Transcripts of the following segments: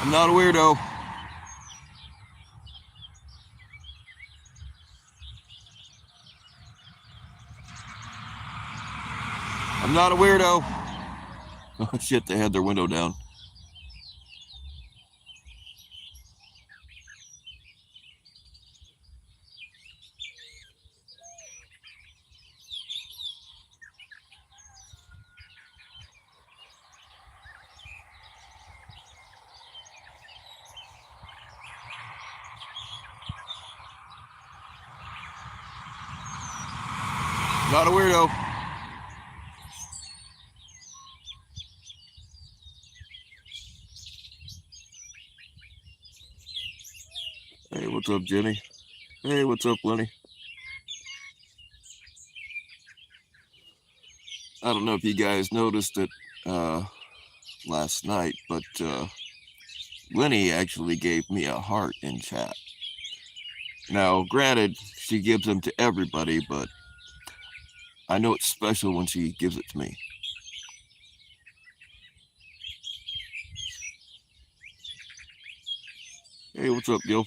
I'm not a weirdo. I'm not a weirdo. Oh shit, they had their window down. Not a weirdo. Hey, what's up, Jenny? Hey, what's up, Lenny? I don't know if you guys noticed it last night, but Lenny actually gave me a heart in chat. Now, granted, she gives them to everybody, but I know it's special when she gives it to me. Hey, what's up, Gil?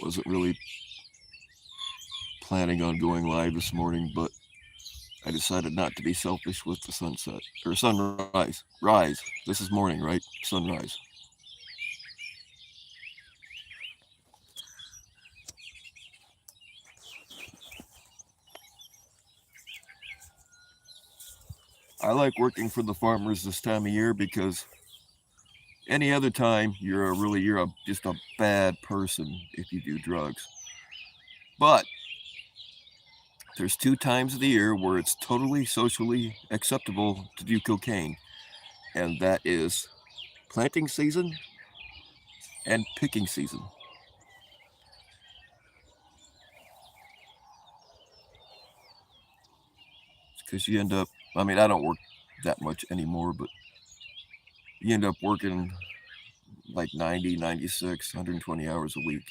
Wasn't really planning on going live this morning, but I decided not to be selfish with the sunset or sunrise. Rise. This is morning, right? Sunrise. I like working for the farmers this time of year because any other time you're just a bad person if you do drugs. But there's 2 times of the year where it's totally socially acceptable to do cocaine, and that is planting season and picking season. Because you end up, I mean, I don't work that much anymore, but you end up working like 90, 96, 120 hours a week.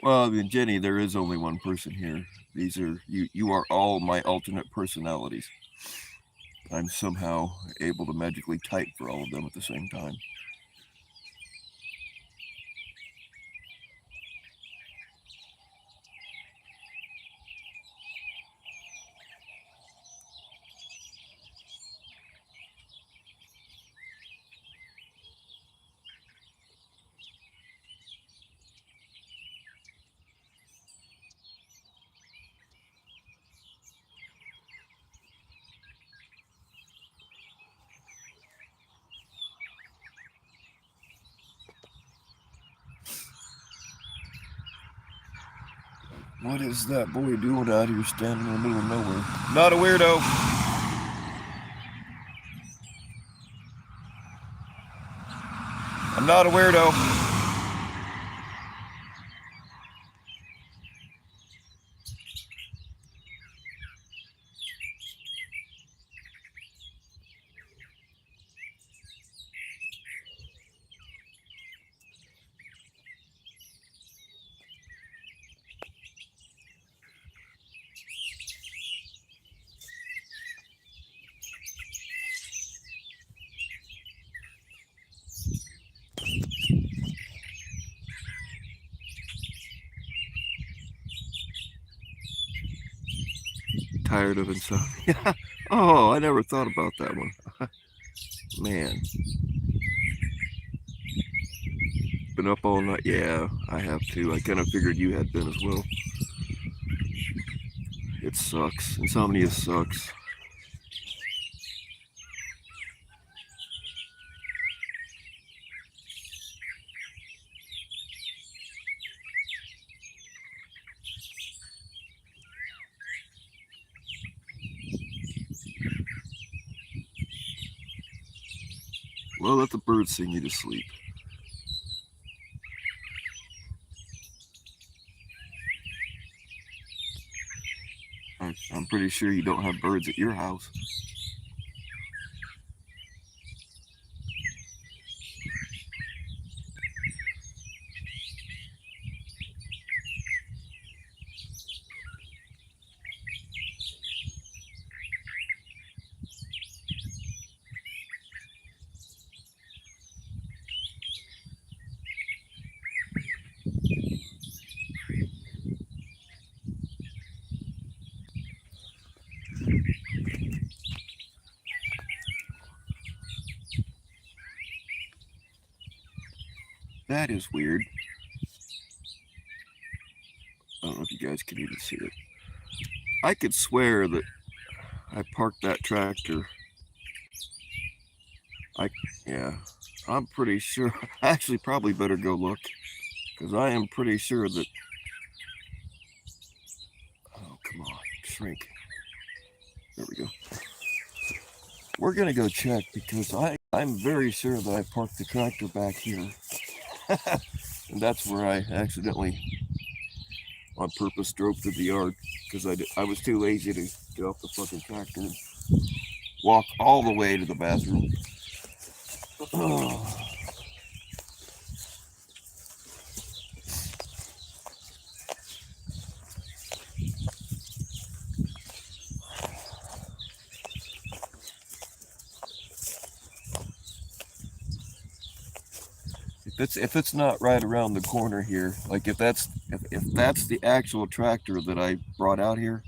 Well, I mean, Jenny, there is only one person here. These are you are all my alternate personalities. I'm somehow able to magically type for all of them at the same time. What is that boy doing out here standing in the middle of nowhere? Not a weirdo. I'm not a weirdo. Tired of insomnia. Oh, I never thought about that one. Man, been up all night. Yeah, I have too. I kind of figured you had been as well. It sucks. Insomnia sucks. Well, let the birds sing you to sleep. I'm pretty sure you don't have birds at your house. That is weird. I don't know if you guys can even see it. I could swear that I parked that tractor. Yeah, I'm pretty sure. I actually probably better go look, because I am pretty sure that. Oh, come on, shrink. There we go. We're gonna go check because I'm very sure that I parked the tractor back here, and that's where I accidentally, on purpose, drove through the yard because I was too lazy to get off the fucking tractor and walk all the way to the bathroom. If it's not right around the corner here, like if that's the actual tractor that I brought out here,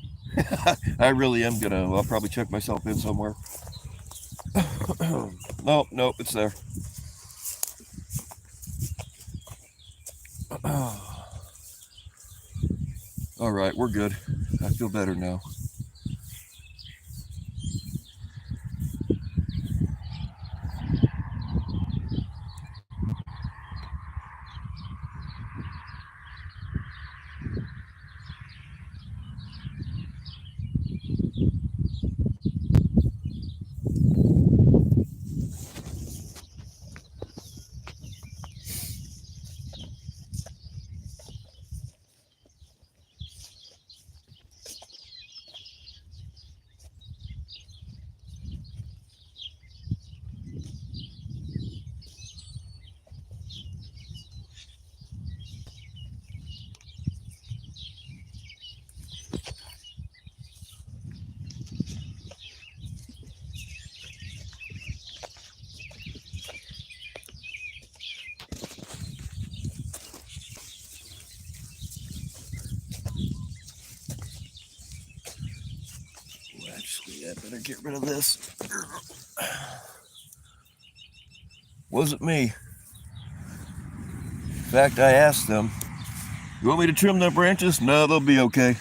I really am gonna. I'll probably check myself in somewhere. Nope, it's there. All right, we're good. I feel better now. Actually, I better get rid of this. Wasn't me. In fact, I asked them, "You want me to trim the branches?" No, they'll be okay.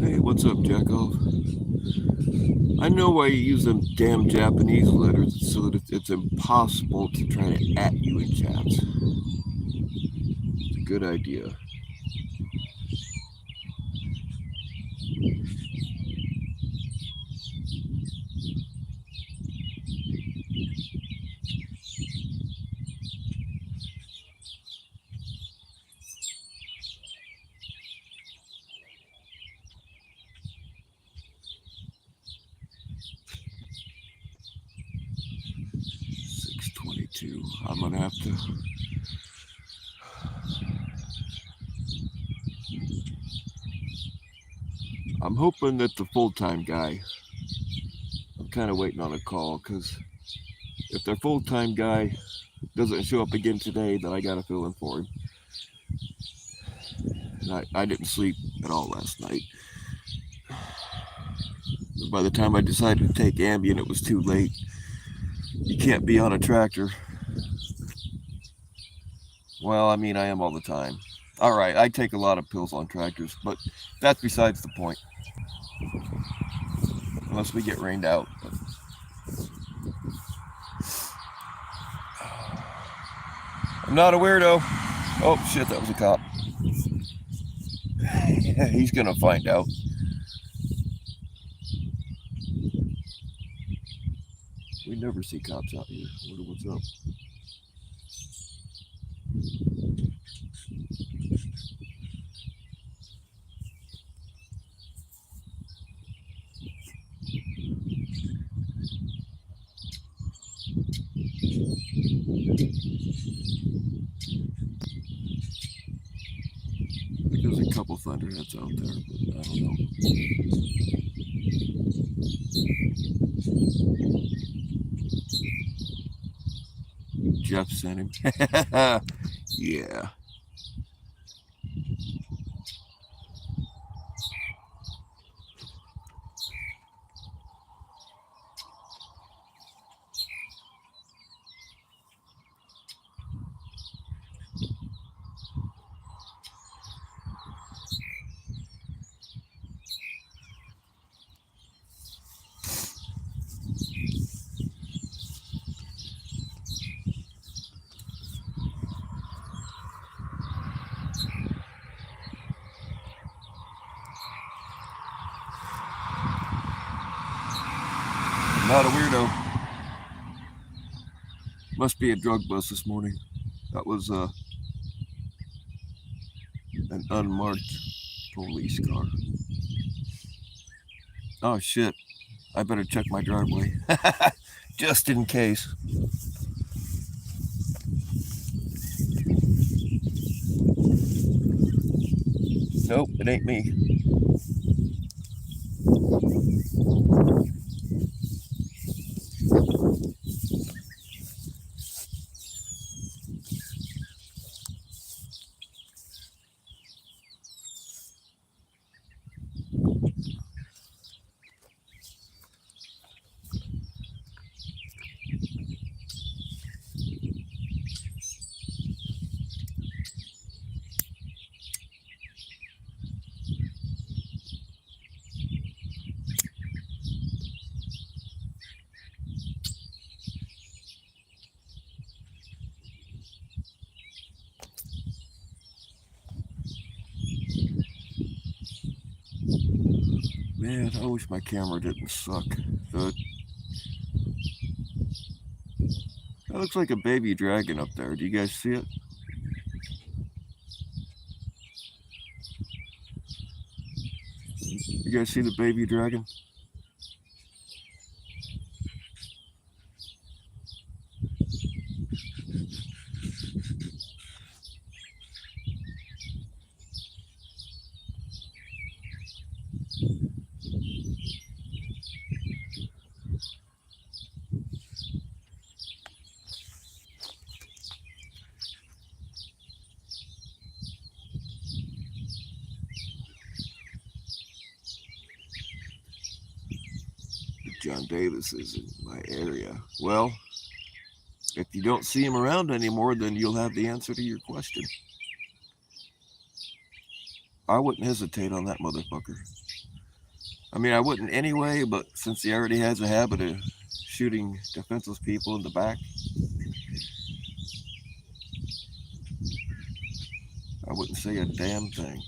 Hey, what's up, Jacko? I know why you use them damn Japanese letters, so that it's impossible to try to at you in chats. It's a good idea. I'm gonna have to. I'm hoping that the full-time guy. I'm kind of waiting on a call because if their full-time guy doesn't show up again today, then I gotta fill in for him. And I didn't sleep at all last night. by the time I decided to take Ambien, it was too late. You can't be on a tractor. Well, I mean, I am all the time. All right, I take a lot of pills on tractors, but that's besides the point. Unless we get rained out. But... I'm not a weirdo. Oh, shit, that was a cop. He's gonna find out. We never see cops out here. I wonder what's up. There's a couple thunderheads out there, but I don't know. Jeff sent him. Yeah. Not a weirdo. Must be a drug bus this morning. That was an unmarked police car. Oh shit. I better check my driveway. Just in case. Nope, it ain't me. Man, I wish my camera didn't suck. That looks like a baby dragon up there. Do you guys see it? You guys see the baby dragon? John Davis is in my area. Well, if you don't see him around anymore, then you'll have the answer to your question. I wouldn't hesitate on that motherfucker. I mean, I wouldn't anyway, but since he already has a habit of shooting defenseless people in the back, I wouldn't say a damn thing.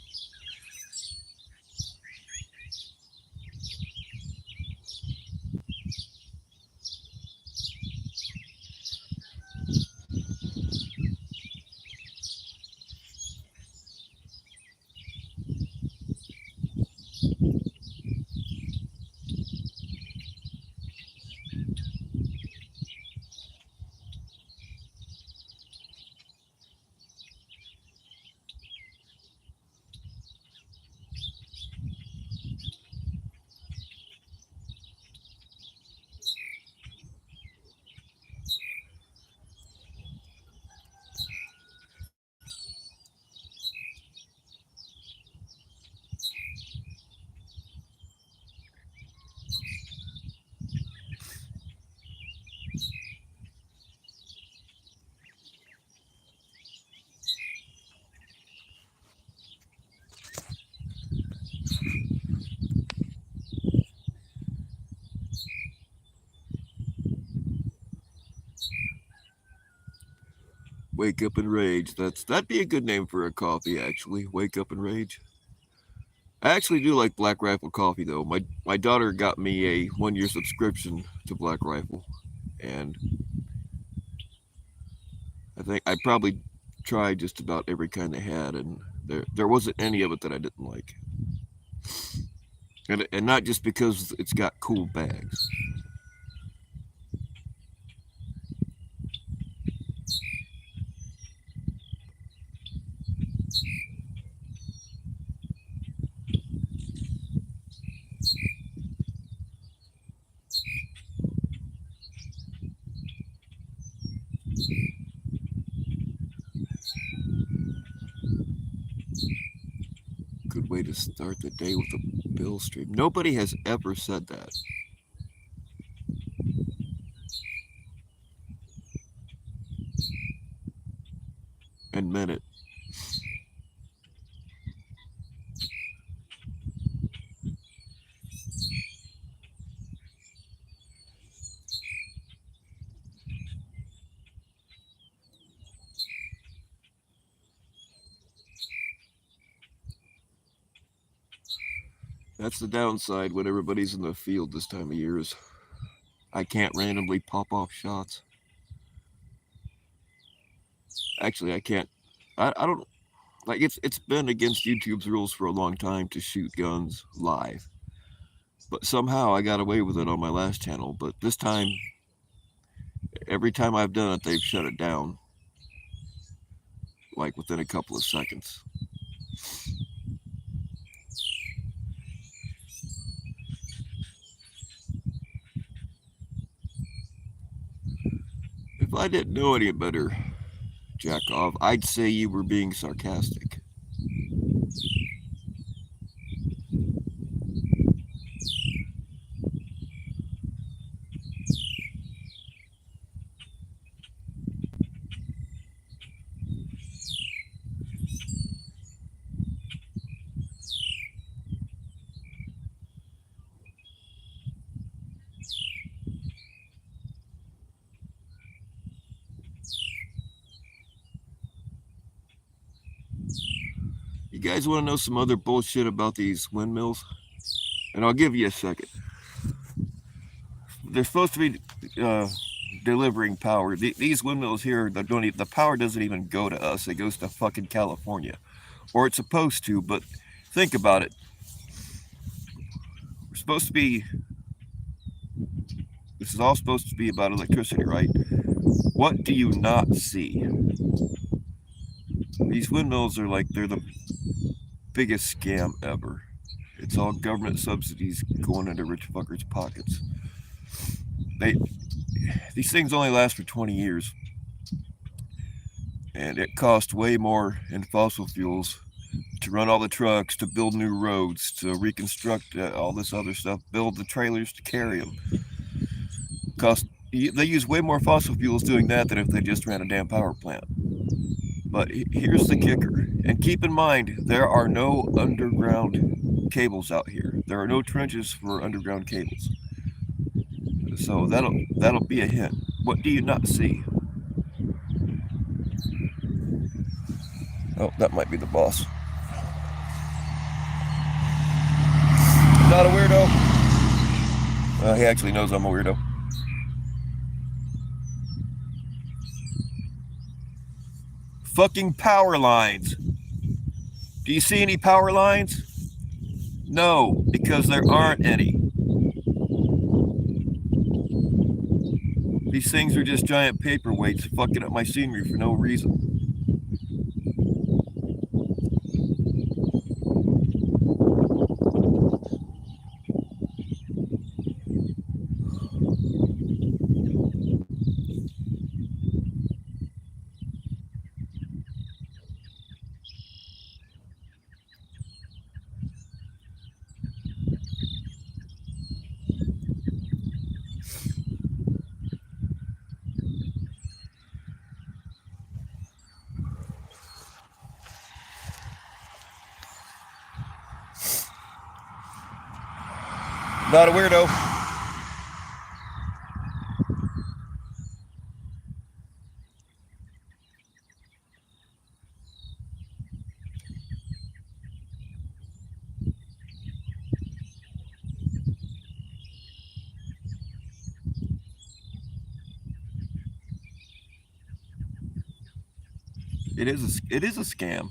Wake Up and Rage. That'd be a good name for a coffee, actually. Wake Up and Rage. I actually do like Black Rifle coffee, though. My daughter got me a 1-year subscription to Black Rifle, and I think I probably tried just about every kind they had, and there wasn't any of it that I didn't like. And not just because it's got cool bags. Good way to start the day with a bill stream. Nobody has ever said that. And meant it. That's the downside when everybody's in the field this time of year is I can't randomly pop off shots. Actually, I can't. I don't like it's been against YouTube's rules for a long time to shoot guns live. But somehow I got away with it on my last channel. But this time, every time I've done it, they've shut it down. Like within a couple of seconds. If I didn't know any better, Jackov, I'd say you were being sarcastic. You guys want to know some other bullshit about these windmills? And I'll give you a second. They're supposed to be delivering power. These windmills here, the power doesn't even go to us. It goes to fucking California. Or it's supposed to, but think about it. We're supposed to be... This is all supposed to be about electricity, right? What do you not see? These windmills are like, they're the biggest scam ever. It's all government subsidies going into rich fuckers' pockets. These things only last for 20 years. And it costs way more in fossil fuels to run all the trucks, to build new roads, to reconstruct all this other stuff, build the trailers to carry them. They use way more fossil fuels doing that than if they just ran a damn power plant. But here's the kicker. And keep in mind, there are no underground cables out here. There are no trenches for underground cables. So that'll be a hint. What do you not see? Oh, that might be the boss. I'm not a weirdo. He actually knows I'm a weirdo. Fucking power lines. Do you see any power lines? No, because there aren't any. These things are just giant paperweights fucking up my scenery for no reason. Not a weirdo. it is a scam.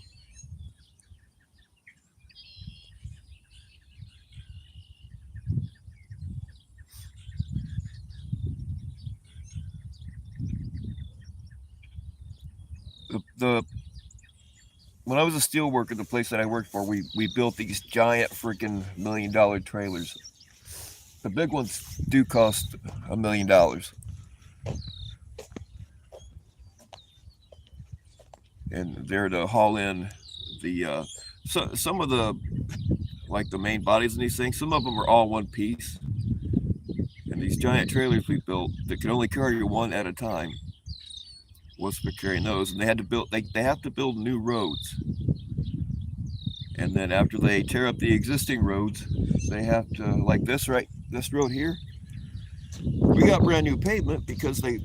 The when I was a steel worker, the place that I worked for, we built these giant freaking $1 million trailers. The big ones do cost $1 million, and they're to haul in the some of the like the main bodies in these things. Some of them are all one piece, and these giant trailers we built that could only carry one at a time was for carrying those. And they had to build they have to build new roads, and then after they tear up the existing roads, they have to like this road here. We got brand new pavement because they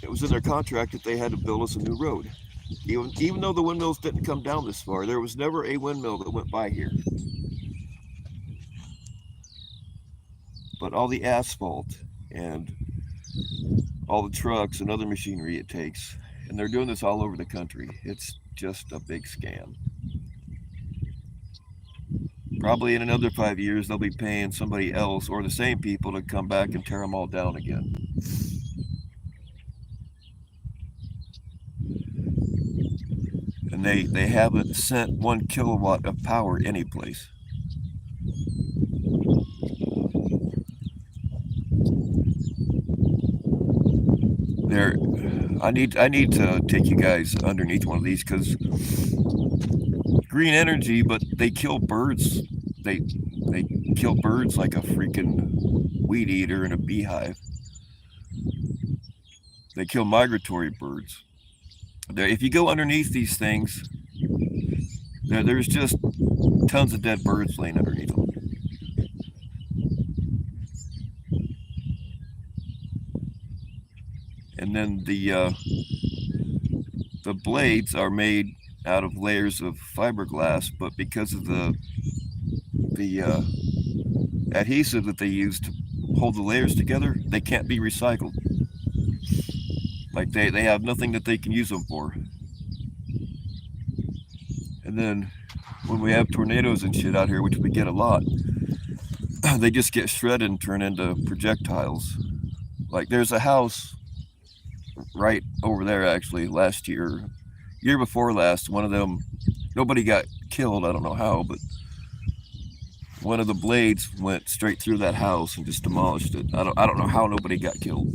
it was in their contract that they had to build us a new road. Even though the windmills didn't come down this far, there was never a windmill that went by here. But all the asphalt and all the trucks and other machinery it takes, and they're doing this all over the country. It's just a big scam. Probably in another 5 years, they'll be paying somebody else or the same people to come back and tear them all down again. And they haven't sent 1 kilowatt of power anyplace. There, I need to take you guys underneath one of these because green energy, but they kill birds. They they kill birds like a freaking weed eater in a beehive. They kill migratory birds. If you go underneath these things, there's just tons of dead birds laying underneath them. And then the blades are made out of layers of fiberglass, but because of the adhesive that they use to hold the layers together, they can't be recycled. Like they have nothing that they can use them for. And then when we have tornadoes and shit out here, which we get a lot, they just get shredded and turn into projectiles. Like there's a house right over there actually last year before last, one of them, nobody got killed, I don't know how, but one of the blades went straight through that house and just demolished it. I don't know how nobody got killed.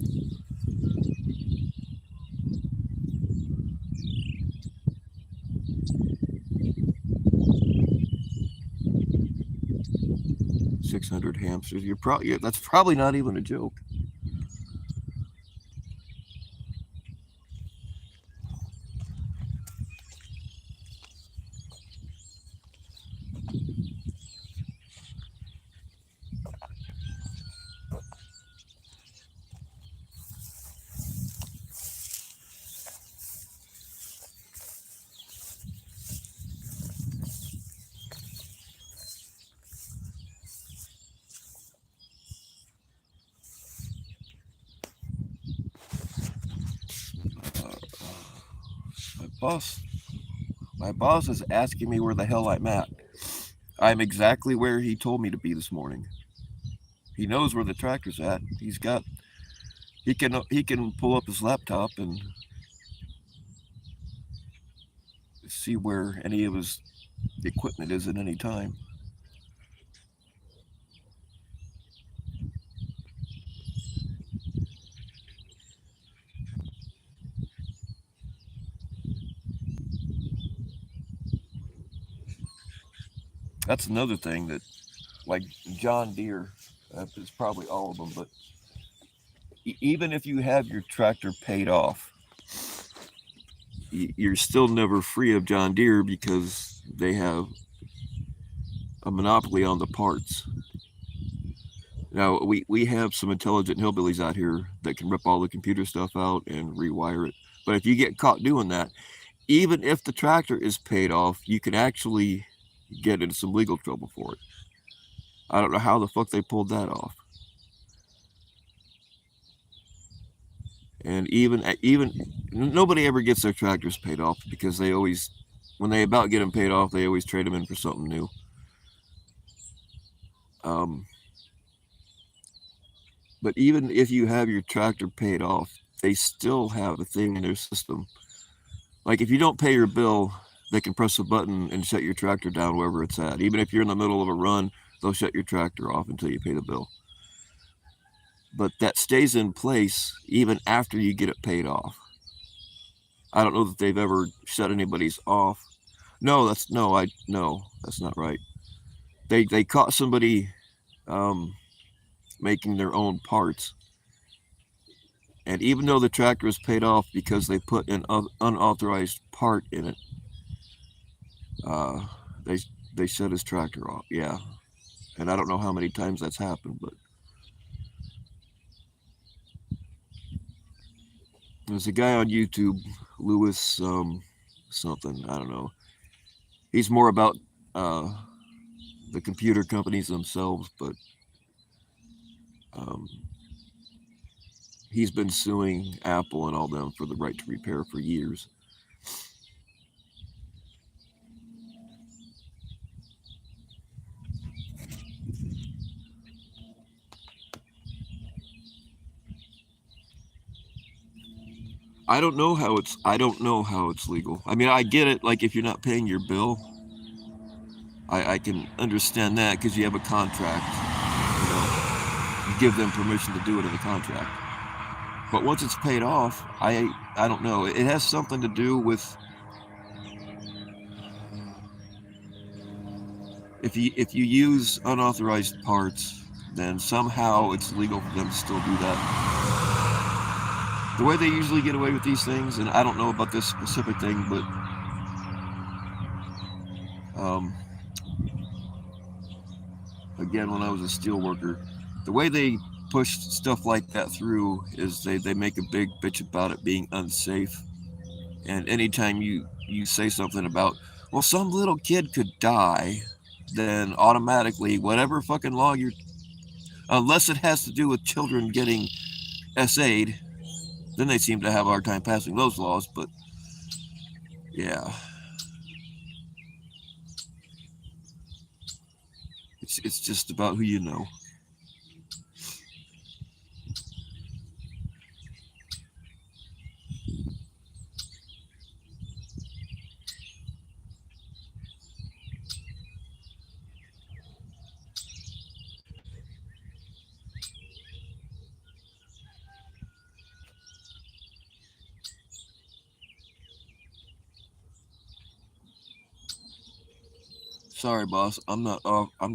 $600 hamsters. That's probably not even a joke. Uh, my boss, my boss is asking me where the hell I'm at. I'm exactly where he told me to be this morning. He knows where the tractor's at. He can pull up his laptop and see where any of his equipment is at any time. That's another thing that, like John Deere, it's probably all of them, but even if you have your tractor paid off, you're still never free of John Deere because they have a monopoly on the parts. Now, we have some intelligent hillbillies out here that can rip all the computer stuff out and rewire it. But if you get caught doing that, even if the tractor is paid off, you can actually get into some legal trouble for it. I don't know how the fuck they pulled that off. And even nobody ever gets their tractors paid off because they always, when they about get them paid off, they always trade them in for something new. Um, but even if you have your tractor paid off, they still have a thing in their system. Like if you don't pay your bill, they can press a button and shut your tractor down wherever it's at. Even if you're in the middle of a run, they'll shut your tractor off until you pay the bill. But that stays in place even after you get it paid off. I don't know that they've ever shut anybody's off. No, that's not right. They caught somebody um, making their own parts, and even though the tractor was paid off because they put an unauthorized part in it, uh, they they shut his tractor off. Yeah, and I don't know how many times that's happened, but there's a guy on YouTube, Lewis something, I don't know. He's more about uh, the computer companies themselves, but um, he's been suing Apple and all them for the right to repair for years. I don't know how it's legal. I mean, I get it. Like if you're not paying your bill, I can understand that because you have a contract. You know, you give them permission to do it in the contract. But once it's paid off, I don't know. It has something to do with if you use unauthorized parts, then somehow it's legal for them to still do that. The way they usually get away with these things, and I don't know about this specific thing, but um, again, when I was a steel worker, the way they push stuff like that through is they make a big bitch about it being unsafe. And anytime you say something about, well, some little kid could die, then automatically whatever fucking law you're, unless it has to do with children getting SA'd, then they seem to have a hard time passing those laws. But yeah, it's just about who you know. Sorry, boss. I'm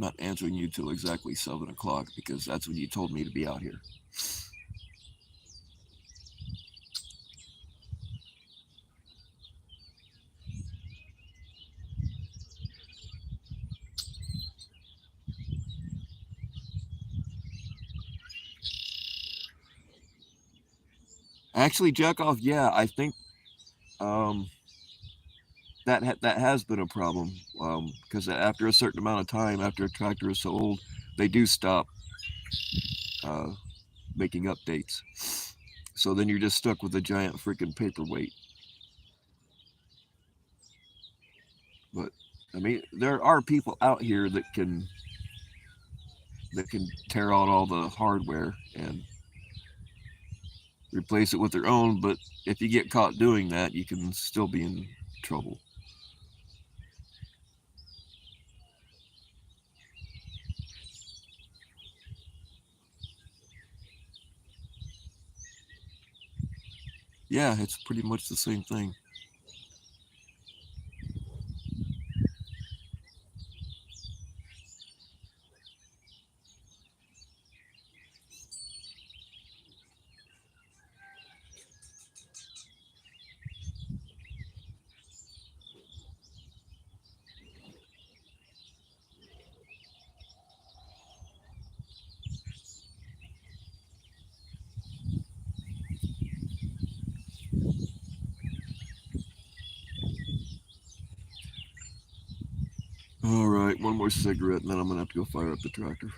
not answering you till exactly 7 o'clock because that's when you told me to be out here. Actually, jack off. Yeah, I think um, that has been a problem because after a certain amount of time, after a tractor is so old, they do stop uh, making updates. So then you're just stuck with a giant freaking paperweight. But I mean, there are people out here that can tear out all the hardware and replace it with their own. But if you get caught doing that, you can still be in trouble. Yeah, it's pretty much the same thing. All right, one more cigarette, and then I'm gonna have to go fire up the tractor.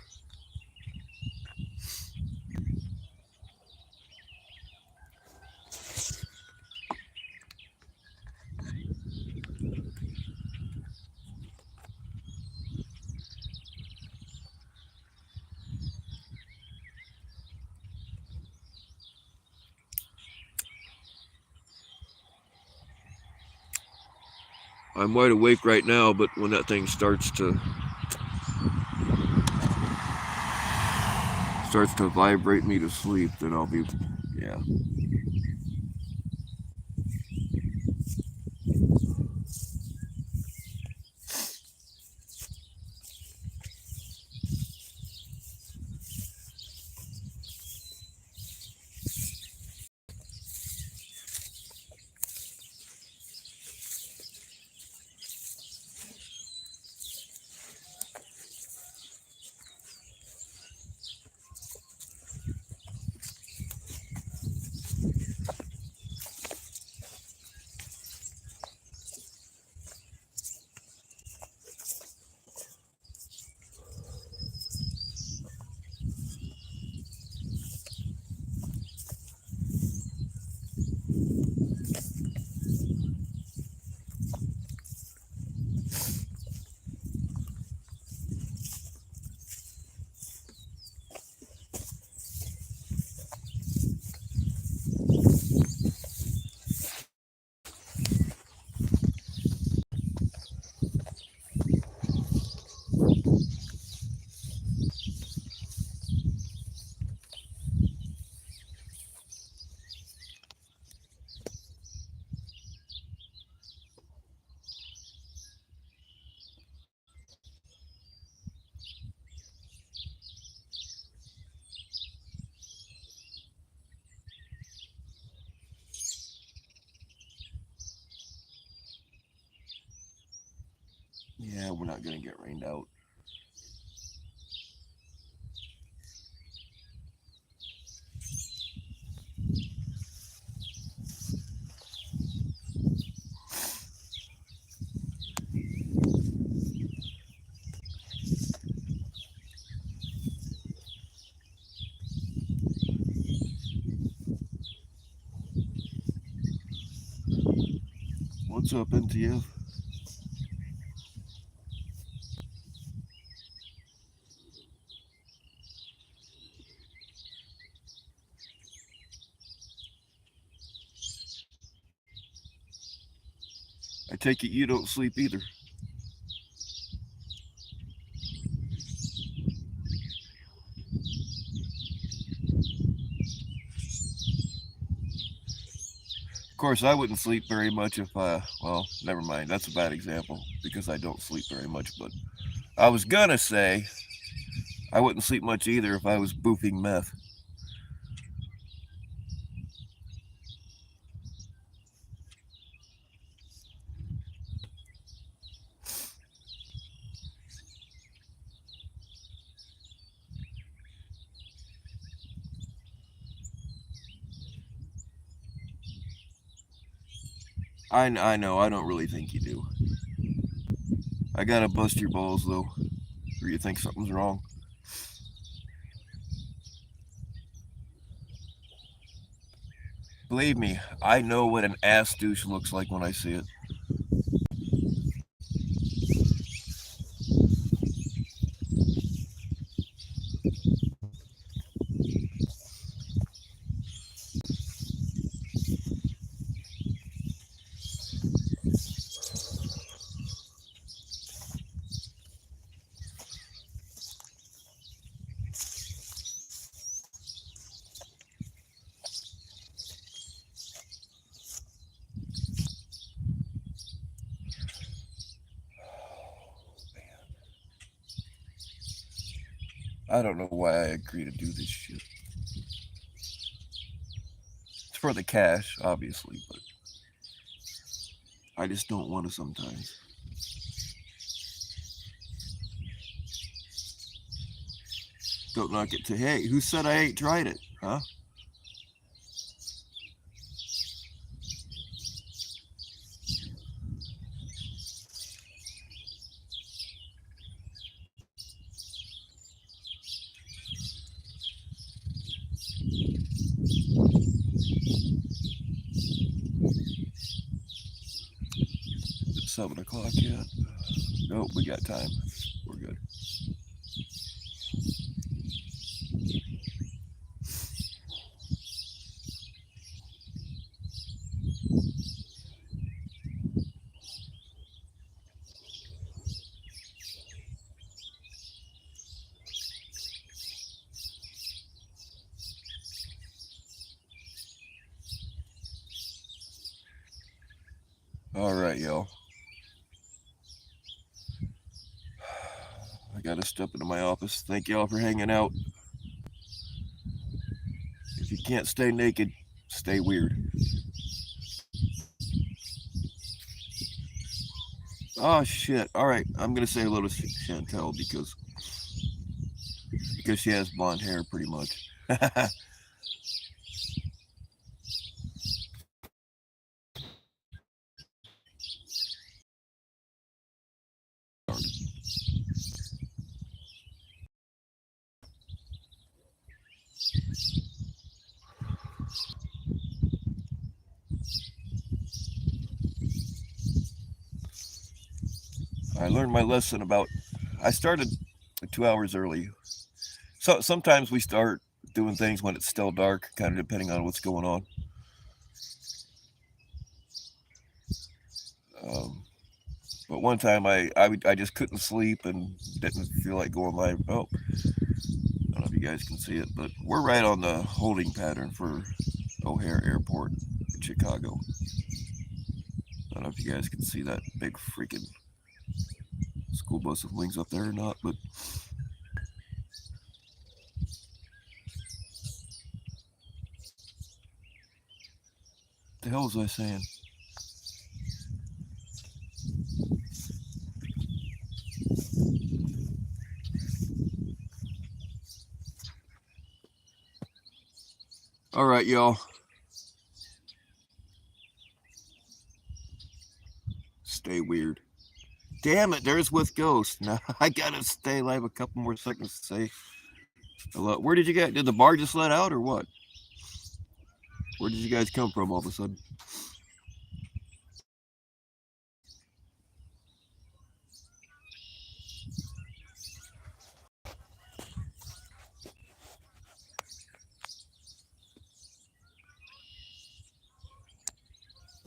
I'm wide awake right now, but when that thing starts to vibrate me to sleep, then I'll be, yeah. Yeah, we're not going to get rained out. What's up, NTF? I take it you don't sleep either. Of course, I wouldn't sleep very much if well, never mind. That's a bad example because I don't sleep very much. But I was gonna say I wouldn't sleep much either if I was boofing meth. I know. I don't really think you do. I gotta bust your balls though, or you think something's wrong. Believe me, I know what an ass douche looks like when I see it. I don't know why I agree to do this shit. It's for the cash, obviously, but I just don't want to sometimes. Don't knock it to, hey, who said I ain't tried it? Huh? It's 7 o'clock yet. Nope, we got time. We're good. All right, y'all. I gotta step into my office. Thank y'all for hanging out. If you can't stay naked, stay weird. Oh shit! All right, I'm gonna say hello to Chantel because she has blonde hair, pretty much. I learned my lesson about. I started 2 hours early. So sometimes we start doing things when it's still dark, kind of depending on what's going on. Um, but one time I just couldn't sleep and didn't feel like going live. Oh, I don't know if you guys can see it, but we're right on the holding pattern for O'Hare Airport in Chicago. I don't know if you guys can see that big freaking school bus with wings up there or not, but the hell was I saying? All right, y'all. Stay weird. Damn it, there's with Ghost. Now I gotta stay live a couple more seconds to say hello. Where did you get? Did the bar just let out or what? Where did you guys come from all of a sudden?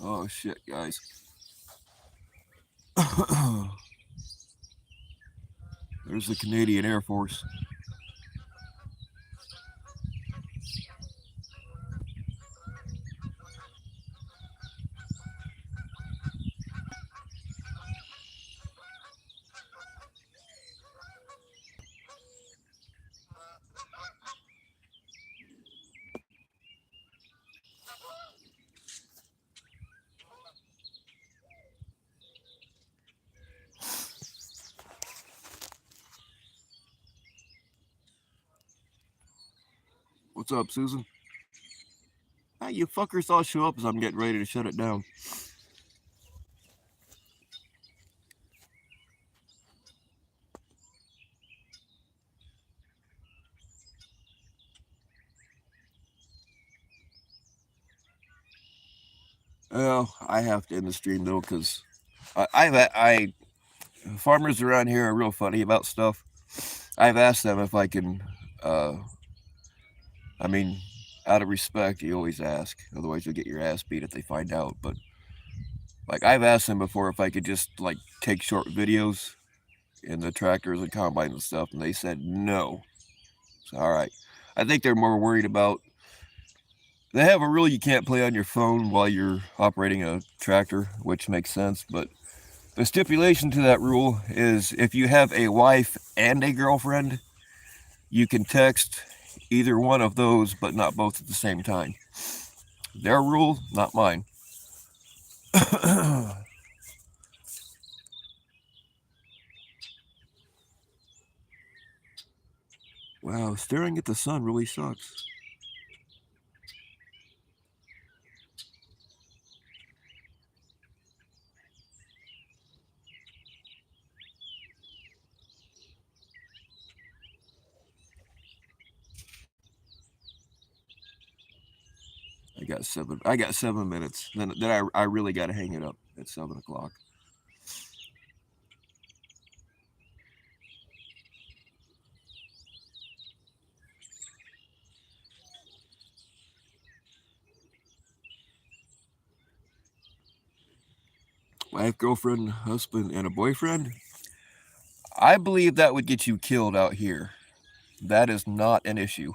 Oh shit, guys. There's the Canadian Air Force. What's up, Susan? Ah, you fuckers all show up as I'm getting ready to shut it down. Well, I have to end the stream though, because I farmers around here are real funny about stuff. I've asked them if I can. Uh, I mean, out of respect, you always ask. Otherwise, you'll get your ass beat if they find out. But like, I've asked them before if I could just like take short videos in the tractors and combines and stuff, and they said no. So, all right, I think they're more worried about. They have a rule you can't play on your phone while you're operating a tractor, which makes sense. But the stipulation to that rule is if you have a wife and a girlfriend, you can text either one of those, but not both at the same time. Their rule, not mine. Wow, staring at the sun really sucks. I got 7 minutes. Then I really got to hang it up at 7 o'clock. Wife, girlfriend, husband, and a boyfriend. I believe that would get you killed out here. That is not an issue.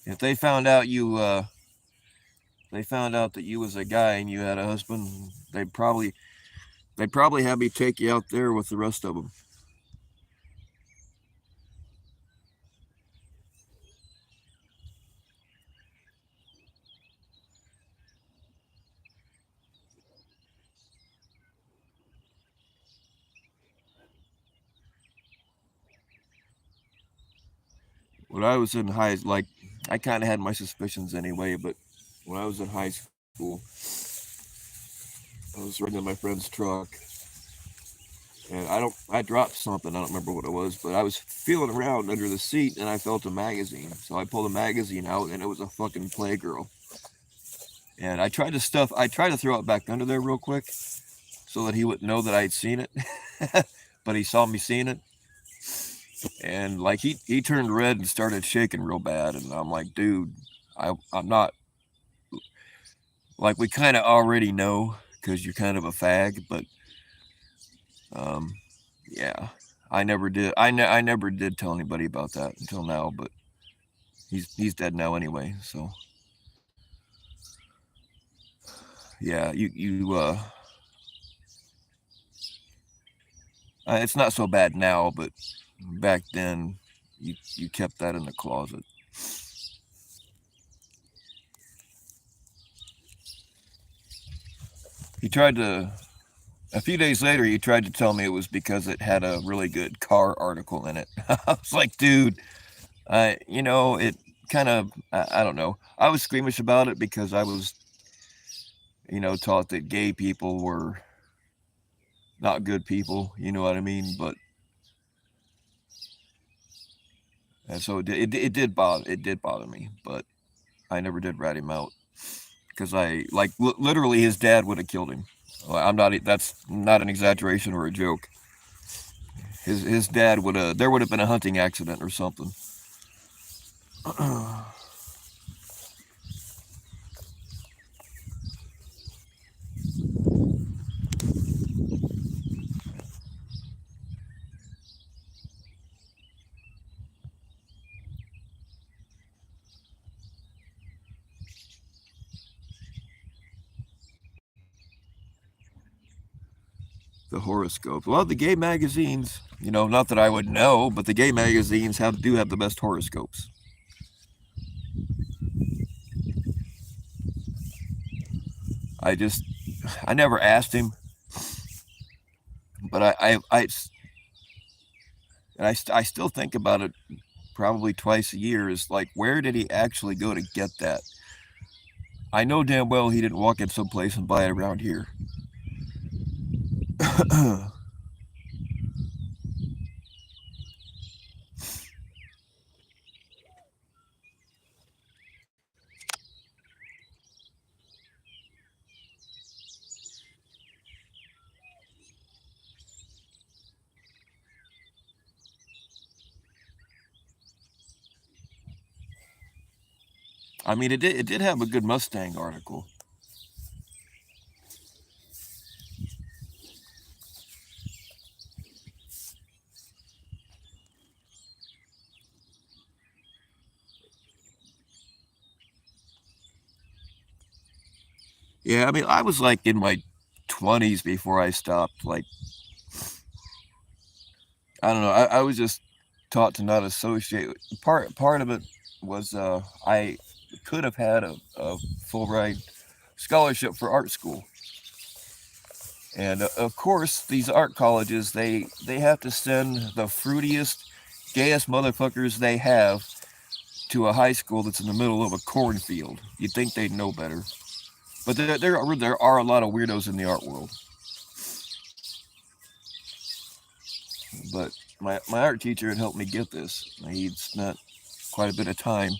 If they found out they found out that you was a guy and you had a husband, they'd probably have me take you out there with the rest of them. When I was in like, I kind of had my suspicions anyway, but when I was in high school, I was riding in my friend's truck, and I dropped something. I don't remember what it was, but I was feeling around under the seat, and I felt a magazine. So I pulled a magazine out, and it was a fucking Playgirl. And I tried to throw it back under there real quick, so that he wouldn't know that I had seen it. But he saw me seeing it, and like he turned red and started shaking real bad, and I'm like, dude, I'm not, like, we kind of already know because you're kind of a fag, but um, yeah, I never did tell anybody about that until now, but he's dead now anyway. So yeah, it's not so bad now, but back then you kept that in the closet. He tried to A few days later, he tried to tell me it was because it had a really good car article in it. I was like, dude, it kind of, I don't know. I was squeamish about it because I was, taught that gay people were not good people. You know what I mean? But and so it did bother me, but I never did rat him out because literally his dad would have killed him. I'm not. That's not an exaggeration or a joke. His dad would have. There would have been a hunting accident or something. The horoscope. Well, the gay magazines, not that I would know, but the gay magazines do have the best horoscopes. I just, I never asked him, but I still think about it probably twice a year. Is like, where did he actually go to get that? I know damn well he didn't walk in some place and buy it around here. I mean, it did have a good Mustang article. Yeah, I mean, I was like in my 20s before I stopped. Like, I don't know. I was just taught to not associate. Part of it was I could have had a full ride scholarship for art school, and of course these art colleges they have to send the fruitiest, gayest motherfuckers they have to a high school that's in the middle of a cornfield. You'd think they'd know better, but there are a lot of weirdos in the art world. But my art teacher had helped me get this. He'd spent quite a bit of time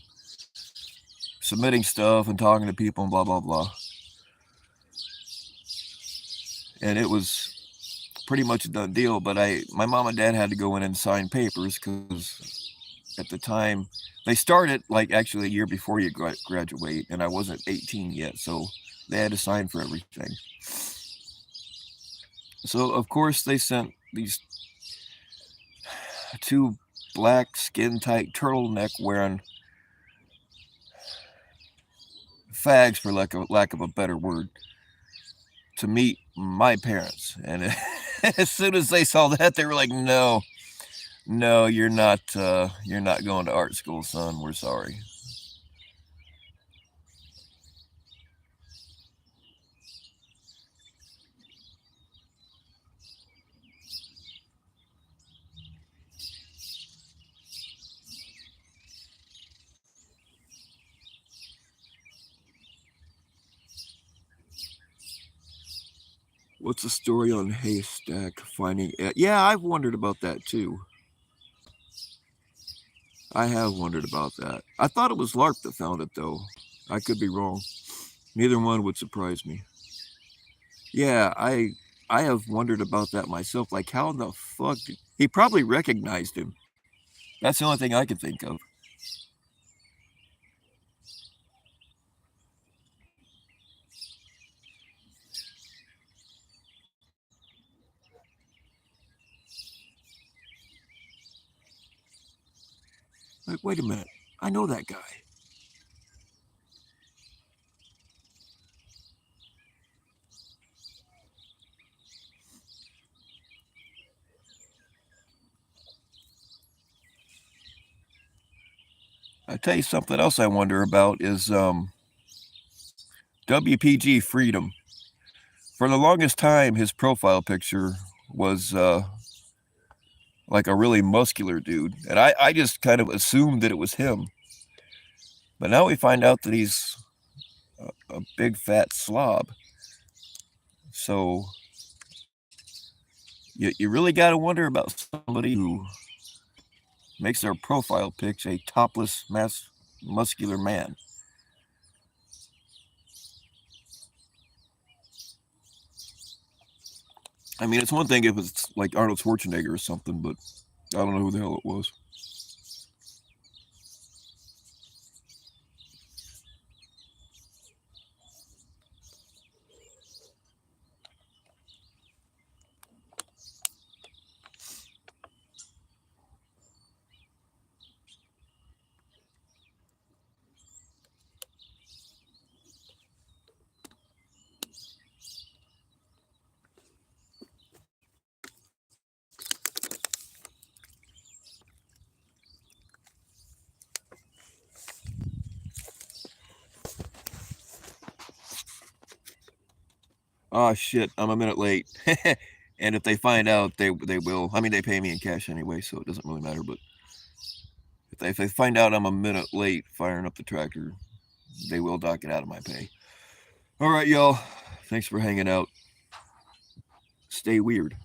submitting stuff and talking to people and blah blah blah. And it was pretty much a done deal. But my mom and dad had to go in and sign papers because at the time they started like actually a year before you graduate, and I wasn't 18 yet, so they had to sign for everything. So of course they sent these two black skin tight turtleneck wearing fags, for lack of a better word, to meet my parents. And as soon as they saw that, they were like, "No, no, you're not going to art school, son. We're sorry." What's the story on Haystack finding it? Yeah, I've wondered about that too. I have wondered about that. I thought it was Lark that found it, though. I could be wrong. Neither one would surprise me. Yeah, I have wondered about that myself. Like, how the fuck did he probably recognized him? That's the only thing I could think of. Like, wait a minute, I know that guy. I tell you something else I wonder about is WPG Freedom. For the longest time, his profile picture was like a really muscular dude, and I just kind of assumed that it was him. But now we find out that he's a big fat slob. So you really got to wonder about somebody who makes their profile pic a topless, muscular man. I mean, it's one thing if it's like Arnold Schwarzenegger or something, but I don't know who the hell it was. Oh shit, I'm a minute late. And if they find out, they will. I mean, they pay me in cash anyway, so it doesn't really matter. But if they find out I'm a minute late firing up the tractor, they will dock it out of my pay. All right, y'all. Thanks for hanging out. Stay weird.